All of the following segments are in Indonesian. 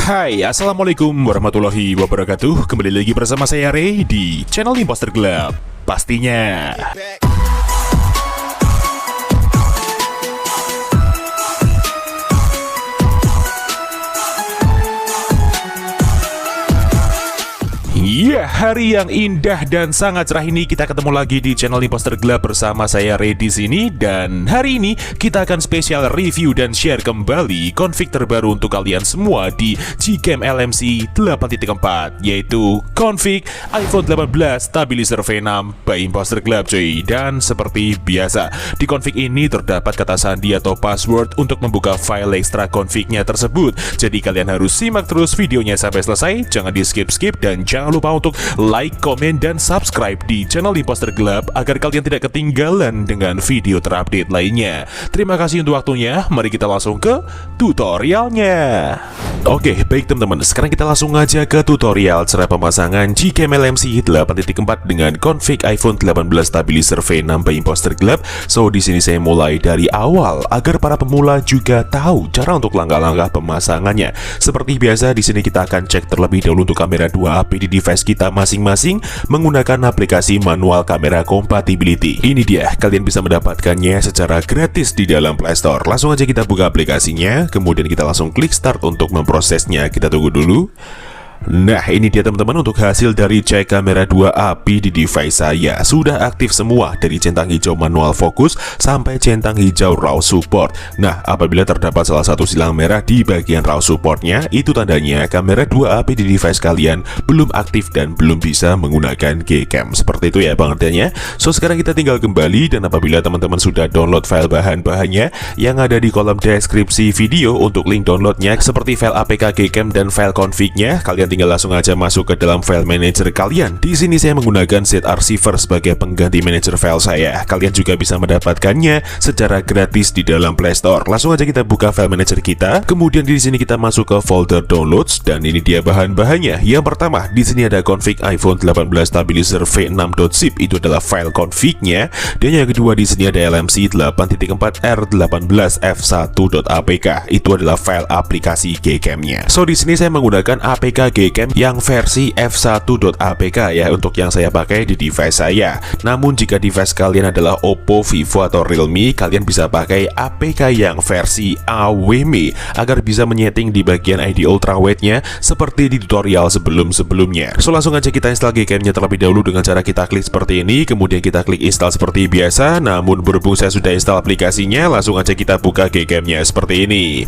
Hai, Assalamualaikum warahmatullahi wabarakatuh. Kembali lagi bersama saya Ray di channel Imposter Club. Pastinya ya, hari yang indah dan sangat cerah ini kita ketemu lagi di channel Imposter Club bersama saya Ray di sini. Dan hari ini kita akan spesial review dan share kembali config terbaru untuk kalian semua di Gcam LMC 8.4, yaitu config iPhone 18 Stabilizer V6 by Imposter Club cuy. Dan seperti biasa, di config ini terdapat kata sandi atau password untuk membuka file ekstra confignya tersebut. Jadi kalian harus simak terus videonya sampai selesai, jangan di skip-skip, dan jangan lupa untuk like, komen, dan subscribe di channel Imposter Club agar kalian tidak ketinggalan dengan video terupdate lainnya. Terima kasih untuk waktunya, mari kita langsung ke tutorialnya. Oke, baik teman-teman, sekarang kita langsung aja ke tutorial cara pemasangan Gcam LMC 8.4 dengan config iPhone 18 Stabilizer V6 by Imposter Club. So, di sini saya mulai dari awal agar para pemula juga tahu cara untuk langkah-langkah pemasangannya. Seperti biasa, di sini kita akan cek terlebih dahulu untuk kamera 2AP di device kita masing-masing menggunakan aplikasi manual kamera compatibility. Ini dia, kalian bisa mendapatkannya secara gratis di dalam Play Store. Langsung aja kita buka aplikasinya, kemudian kita langsung klik start untuk memprosesnya. Kita tunggu dulu. Nah, ini dia teman-teman untuk hasil dari cek kamera 2AP di device saya. Sudah aktif semua dari centang hijau manual fokus sampai centang hijau RAW support. Nah, apabila terdapat salah satu silang merah di bagian RAW supportnya, itu tandanya kamera 2AP di device kalian belum aktif dan belum bisa menggunakan Gcam. Seperti itu ya pengertiannya. So, sekarang kita tinggal kembali, dan apabila teman-teman sudah download file bahan-bahannya yang ada di kolom deskripsi video untuk link downloadnya, seperti file APK Gcam dan file config-nya, kalian tinggal langsung aja masuk ke dalam file manager kalian. Di sini saya menggunakan ZArchiver sebagai pengganti manager file saya. Kalian juga bisa mendapatkannya secara gratis di dalam Play Store. Langsung aja kita buka file manager kita. Kemudian di sini kita masuk ke folder downloads, dan ini dia bahan-bahannya. Yang pertama, di sini ada config iPhone 18 Stabilizer V6.zip, itu adalah file config-nya. Dan yang kedua, di sini ada LMC 8.4 R18F1.apk, itu adalah file aplikasi Gcam-nya. So, di sini saya menggunakan APK Gcam yang versi f1.apk ya, untuk yang saya pakai di device saya. Namun jika device kalian adalah Oppo, Vivo, atau Realme, kalian bisa pakai APK yang versi AWM agar bisa menyeting di bagian ID ultrawide-nya seperti di tutorial sebelum-sebelumnya. So, langsung aja kita install Gcam-nya terlebih dahulu dengan cara kita klik seperti ini, kemudian kita klik install seperti biasa. Namun berhubung saya sudah install aplikasinya, langsung aja kita buka Gcam-nya seperti ini.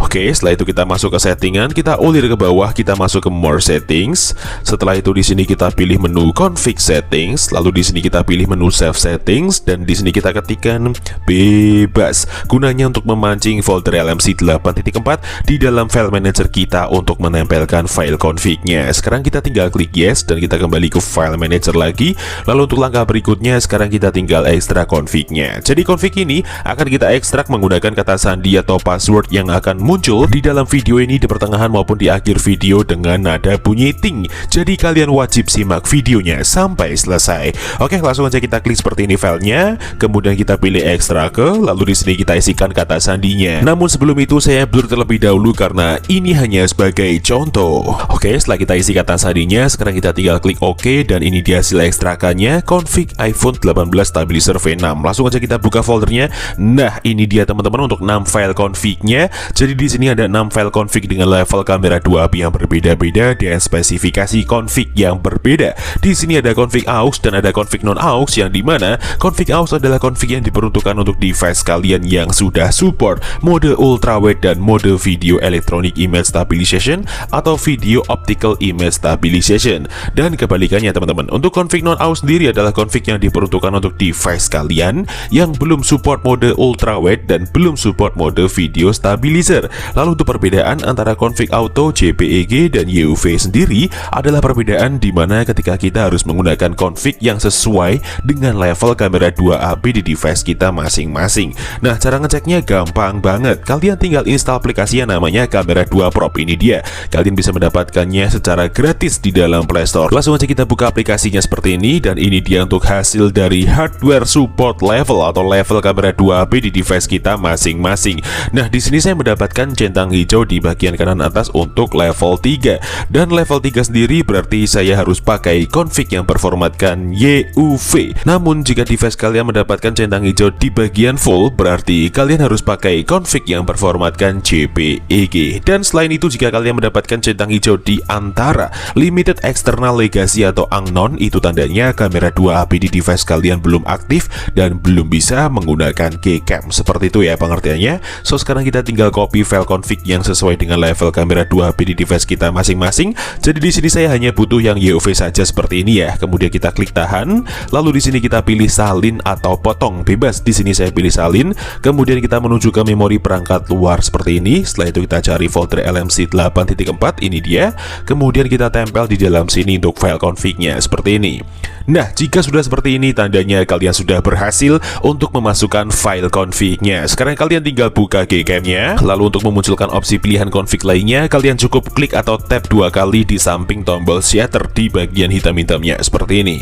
Oke, setelah itu kita masuk ke settingan, kita ulir ke bawah, kita masuk ke more settings. Setelah itu di sini kita pilih menu config settings, lalu di sini kita pilih menu save settings, dan di sini kita ketikkan bebas, gunanya untuk memancing folder LMC 8.4 di dalam file manager kita untuk menempelkan file config-nya. Sekarang kita tinggal klik yes, dan kita kembali ke file manager lagi. Lalu untuk langkah berikutnya, sekarang kita tinggal ekstrak config-nya. Jadi config ini akan kita ekstrak menggunakan kata sandi atau password yang akan muncul di dalam video ini di pertengahan maupun di akhir video dengan nada bunyi ting. Jadi kalian wajib simak videonya sampai selesai. Oke, langsung aja kita klik seperti ini filenya, kemudian kita pilih ekstrak, lalu di sini kita isikan kata sandinya. Namun sebelum itu saya blur terlebih dahulu karena ini hanya sebagai contoh. Oke, setelah kita isi kata sandinya, sekarang kita tinggal klik OK, dan ini dia hasil ekstrakannya, config iPhone 18 Stabilizer V6. Langsung aja kita buka foldernya. Nah, ini dia teman-teman untuk 6 file config-nya. Jadi di sini ada 6 file config dengan level kamera 2AP yang berbeda-beda dan spesifikasi config yang berbeda. Di sini ada config aux dan ada config non aux, yang dimana config aux adalah config yang diperuntukkan untuk device kalian yang sudah support mode ultrawide dan mode video electronic image stabilization atau video optical image stabilization. Dan kebalikannya teman-teman, untuk config non aux sendiri adalah config yang diperuntukkan untuk device kalian yang belum support mode ultrawide dan belum support mode video stabilizer. Lalu untuk perbedaan antara config auto, JPEG, dan YUV sendiri adalah perbedaan di mana ketika kita harus menggunakan config yang sesuai dengan level kamera 2AP di device kita masing-masing. Nah, cara ngeceknya gampang banget. Kalian tinggal install aplikasi yang namanya Kamera 2 Pro. Ini dia. Kalian bisa mendapatkannya secara gratis di dalam Play Store. Langsung aja kita buka aplikasinya seperti ini, dan ini dia untuk hasil dari hardware support level atau level kamera 2AP di device kita masing-masing. Nah, di sini saya mendapatkan centang hijau di bagian kanan atas untuk level 3. Dan level 3 sendiri berarti saya harus pakai config yang berformatkan YUV. Namun jika device kalian mendapatkan centang hijau di bagian full, berarti kalian harus pakai config yang berformatkan JPEG. Dan selain itu, jika kalian mendapatkan centang hijau di antara limited external legacy atau unknown, itu tandanya kamera 2AP di device kalian belum aktif dan belum bisa menggunakan Gcam. Seperti itu ya pengertiannya. So, sekarang kita tinggal copy file config yang sesuai dengan level kamera 2AP di device kita masing-masing. Jadi di sini saya hanya butuh yang YUV saja seperti ini ya. Kemudian kita klik tahan. Lalu di sini kita pilih salin atau potong, bebas. Di sini saya pilih salin. Kemudian kita menuju ke memori perangkat luar seperti ini. Setelah itu kita cari folder LMC 8.4, ini dia. Kemudian kita tempel di dalam sini untuk file config-nya seperti ini. Nah, jika sudah seperti ini, tandanya kalian sudah berhasil untuk memasukkan file config-nya. Sekarang kalian tinggal buka Gcam-nya. Lalu untuk memunculkan opsi pilihan config lainnya, kalian cukup klik atau tap 2 kali di samping tombol shutter di bagian hitam-hitamnya seperti ini.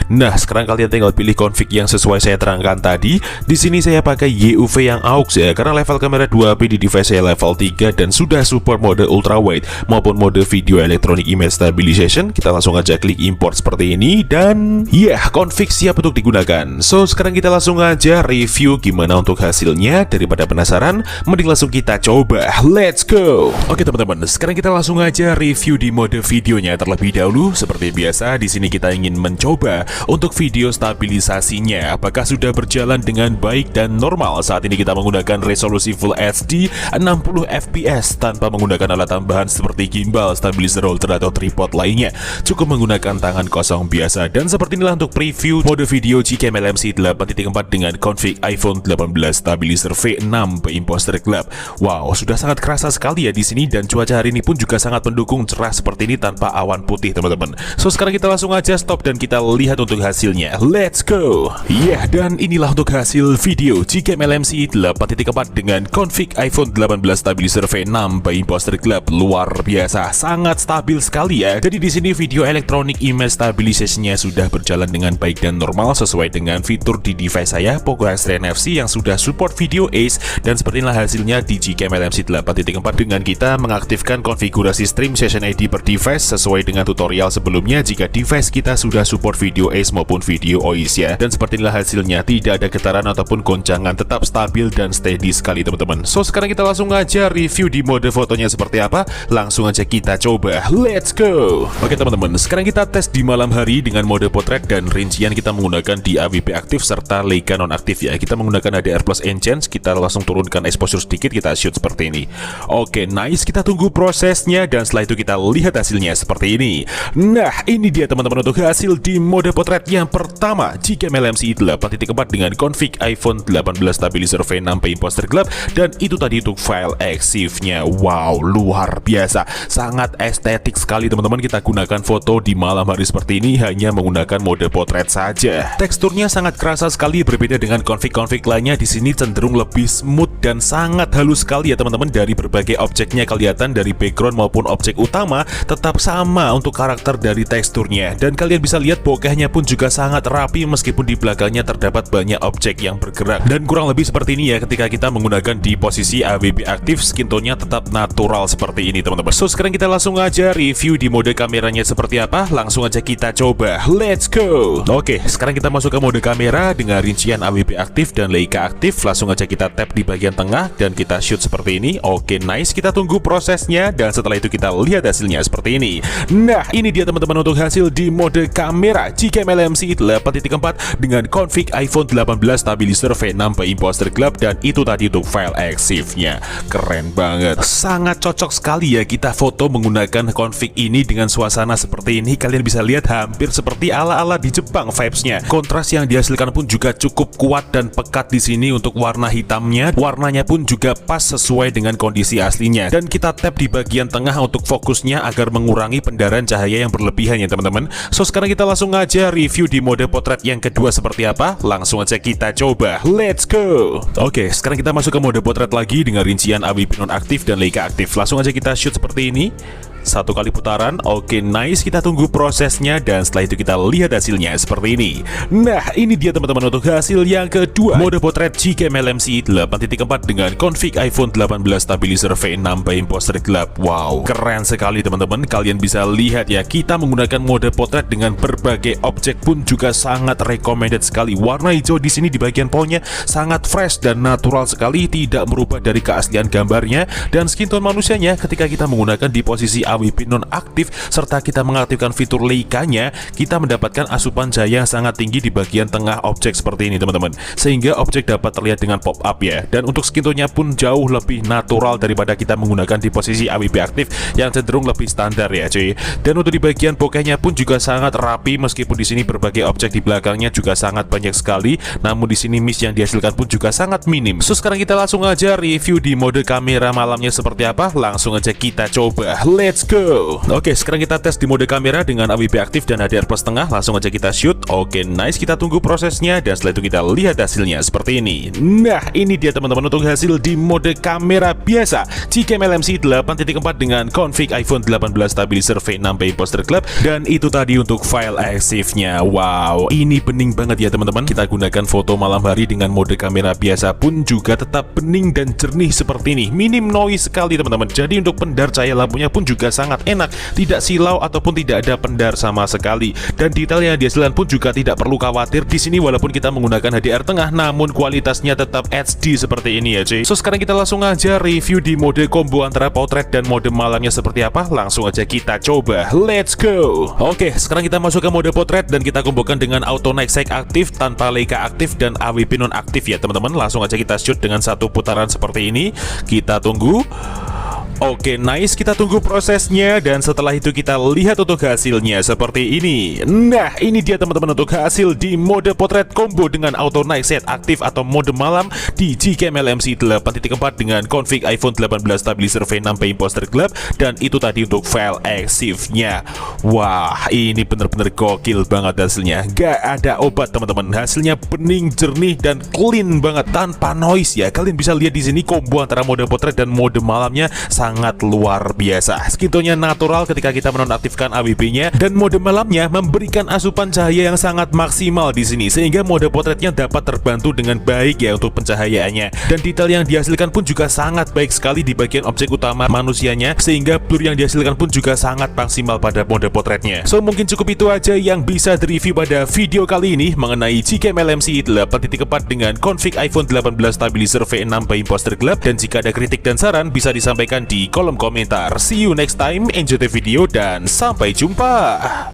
Nah, sekarang kalian tinggal pilih config yang sesuai saya terangkan tadi. Di sini saya pakai YUV yang AUX ya, karena level kamera 2AP di device saya level 3 dan sudah support mode ultrawide maupun mode video electronic image stabilization. Kita langsung aja klik import seperti ini, dan ya, config siap untuk digunakan. So, sekarang kita langsung aja review gimana untuk hasilnya. Daripada penasaran, mending langsung kita coba. Let's go. Oke teman-teman, sekarang kita langsung aja review di mode videonya terlebih dahulu. Seperti biasa, di sini kita ingin mencoba untuk video stabilisasinya apakah sudah berjalan dengan baik dan normal. Saat ini kita menggunakan resolusi Full HD 60 fps tanpa menggunakan alat tambahan seperti gimbal, stabilizer holder atau tripod lainnya. Cukup menggunakan tangan kosong biasa. Dan seperti inilah untuk preview mode video Gcam LMC 8.4 dengan config iPhone 18 Stabilizer V6 by Imposter Club. Wow, sudah sangat kerasa sekali ya di sini, dan cuaca hari ini pun juga sangat mendukung, cerah seperti ini tanpa awan putih teman-teman. So, sekarang kita langsung aja stop dan kita lihat untuk hasilnya. Let's go. Ya, dan inilah untuk hasil video Gcam LMC 8.4 dengan config iPhone 18 Stabilizer V6 by Imposter Club. Luar biasa, sangat stabil sekali ya. Jadi di sini video electronic image stabilization-nya sudah berjalan dengan baik dan normal sesuai dengan fitur di device saya Poco X3 NFC yang sudah support video Ace. Dan seperti inilah hasilnya di Gcam LMC 8.4 dengan kita mengaktifkan konfigurasi stream session ID per device sesuai dengan tutorial sebelumnya jika device kita sudah support video Ace maupun video OIS ya. Dan seperti inilah hasilnya, tidak ada getaran ataupun goncangan, tetap stabil dan steady sekali teman-teman. So, sekarang kita langsung aja review di mode fotonya seperti apa. Langsung aja kita coba. Let's go. Oke teman-teman, sekarang kita tes di malam hari dengan mode potret, dan rincian kita menggunakan di AWP aktif serta Leica nonaktif ya. Kita menggunakan HDR plus enhance, kita langsung turunkan exposure sedikit, kita shoot seperti ini. Oke, nice, kita tunggu prosesnya dan setelah itu kita lihat hasilnya seperti ini. Nah, ini dia teman-teman untuk hasil di mode potret yang pertama Gcam LMC 8.4 dengan config iPhone 18 Stabilizer V6 by Imposter Club, dan itu tadi untuk file EXIF-nya. Wow, luar biasa, sangat estetik sekali teman-teman. Kita gunakan foto di malam hari seperti ini hanya menggunakan mode potret saja. Teksturnya sangat kerasa sekali, berbeda dengan config-config lainnya. Di sini cenderung lebih smooth dan sangat halus sekali ya teman-teman. Dari berbagai objeknya kelihatan, dari background maupun objek utama tetap sama untuk karakter dari teksturnya. Dan kalian bisa lihat bokehnya pun juga sangat rapi meskipun di belakangnya terdapat banyak objek yang bergerak. Dan kurang lebih seperti ini ya ketika kita menggunakan di posisi AWP aktif, skin tone-nya tetap natural seperti ini teman-teman. So, sekarang kita langsung aja review di mode kameranya seperti apa. Langsung aja kita coba. Let's go. Oke, sekarang kita masuk ke mode kamera dengan rincian AWP aktif dan Leica aktif. Langsung aja kita tap di bagian tengah dan kita shoot seperti ini. Oke, nice, kita tunggu prosesnya dan setelah itu kita lihat hasilnya seperti ini. Nah, ini dia teman-teman untuk hasil di mode kamera Gcam LMC 8.4 dengan config iPhone 18 Stabilizer V6 by Imposter Club, dan itu tadi untuk file EXIF-nya. Keren banget, sangat cocok sekali ya kita foto menggunakan config ini dengan suasana seperti ini. Kalian bisa lihat hampir seperti ala-ala di Jepang vibes-nya. Kontras yang dihasilkan pun juga cukup kuat dan pekat di sini untuk warna hitamnya. Warnanya pun juga pas sesuai dengan kondisi aslinya. Dan kita tap di bagian tengah untuk fokus fokusnya agar mengurangi pendarahan cahaya yang berlebihan ya teman-teman. So sekarang kita langsung aja review di mode potret yang kedua seperti apa. Langsung aja kita coba, let's go. Oke, sekarang kita masuk ke mode potret lagi dengan rincian AWP nonaktif dan Leica aktif. Langsung aja kita shoot seperti ini. Satu kali putaran, oke nice, kita tunggu prosesnya dan setelah itu kita lihat hasilnya seperti ini. Nah ini dia teman-teman untuk hasil yang kedua, mode potret Gcam LMC 8.4 dengan config iPhone 18 stabilizer V6 by imposter gelap. Wow, keren sekali teman-teman, kalian bisa lihat ya, kita menggunakan mode potret dengan berbagai objek pun juga sangat recommended sekali. Warna hijau di sini di bagian pohonnya sangat fresh dan natural sekali, tidak merubah dari keaslian gambarnya, dan skin tone manusianya ketika kita menggunakan di posisi AWP nonaktif serta kita mengaktifkan fitur Leica-nya, kita mendapatkan asupan cahaya yang sangat tinggi di bagian tengah objek seperti ini teman-teman, sehingga objek dapat terlihat dengan pop up ya. Dan untuk skin tone-nya pun jauh lebih natural daripada kita menggunakan di posisi AWP aktif yang cenderung lebih standar ya cuy. Dan untuk di bagian bokehnya pun juga sangat rapi, meskipun di sini berbagai objek di belakangnya juga sangat banyak sekali, namun di sini miss yang dihasilkan pun juga sangat minim. So sekarang kita langsung aja review di mode kamera malamnya seperti apa. Langsung aja kita coba, let's go. Oke, sekarang kita tes di mode kamera dengan AWP aktif dan HDR plus tengah. Langsung aja kita shoot. Oke, nice, kita tunggu prosesnya dan setelah itu kita lihat hasilnya seperti ini. Nah, ini dia teman-teman untuk hasil di mode kamera biasa Gcam LMC 8.4 dengan config iPhone 18 stabilizer V6 by imposter gelap. Dan itu tadi untuk file EXIF-nya. Wow, ini bening banget ya teman-teman. Kita gunakan foto malam hari dengan mode kamera biasa pun juga tetap bening dan jernih seperti ini. Minim noise sekali teman-teman. Jadi untuk pendar cahaya lampunya pun juga sangat enak, tidak silau ataupun tidak ada pendar sama sekali. Dan detail yang dihasilkan pun juga tidak perlu khawatir di sini, walaupun kita menggunakan HDR tengah namun kualitasnya tetap HD seperti ini ya cuy. So sekarang kita langsung aja review di mode combo antara potret dan mode malamnya seperti apa. Langsung aja kita coba, let's go. Oke, sekarang kita masuk ke mode potret dan kita kombokan dengan auto night sight aktif tanpa Leica aktif dan AWP non aktif ya teman-teman. Langsung aja kita shoot dengan satu putaran seperti ini. Kita tunggu. Oke, nice, kita tunggu prosesnya dan setelah itu kita lihat untuk hasilnya seperti ini. Nah, ini dia teman-teman untuk hasil di mode potret combo dengan auto night set aktif atau mode malam di Gcam LMC 8.4 dengan config iPhone 18 stabilizer V6 by imposter gelap. Dan itu tadi untuk file EXIF-nya. Wah, ini bener-bener gokil banget hasilnya. Gak ada obat teman-teman, hasilnya bening, jernih dan clean banget tanpa noise ya. Kalian bisa lihat di sini combo antara mode potret dan mode malamnya sangat luar biasa. Skin tone-nya natural ketika kita menonaktifkan AWP-nya, dan mode malamnya memberikan asupan cahaya yang sangat maksimal di sini, sehingga mode potretnya dapat terbantu dengan baik ya untuk pencahayaannya. Dan detail yang dihasilkan pun juga sangat baik sekali di bagian objek utama manusianya, sehingga blur yang dihasilkan pun juga sangat maksimal pada mode potretnya. So mungkin cukup itu aja yang bisa direview pada video kali ini mengenai Gcam LMC 8.4 dengan config iPhone 18 stabilizer V6 by imposter gelap. Dan jika ada kritik dan saran bisa disampaikan di kolom komentar. See you next time, enjoy the video dan sampai jumpa.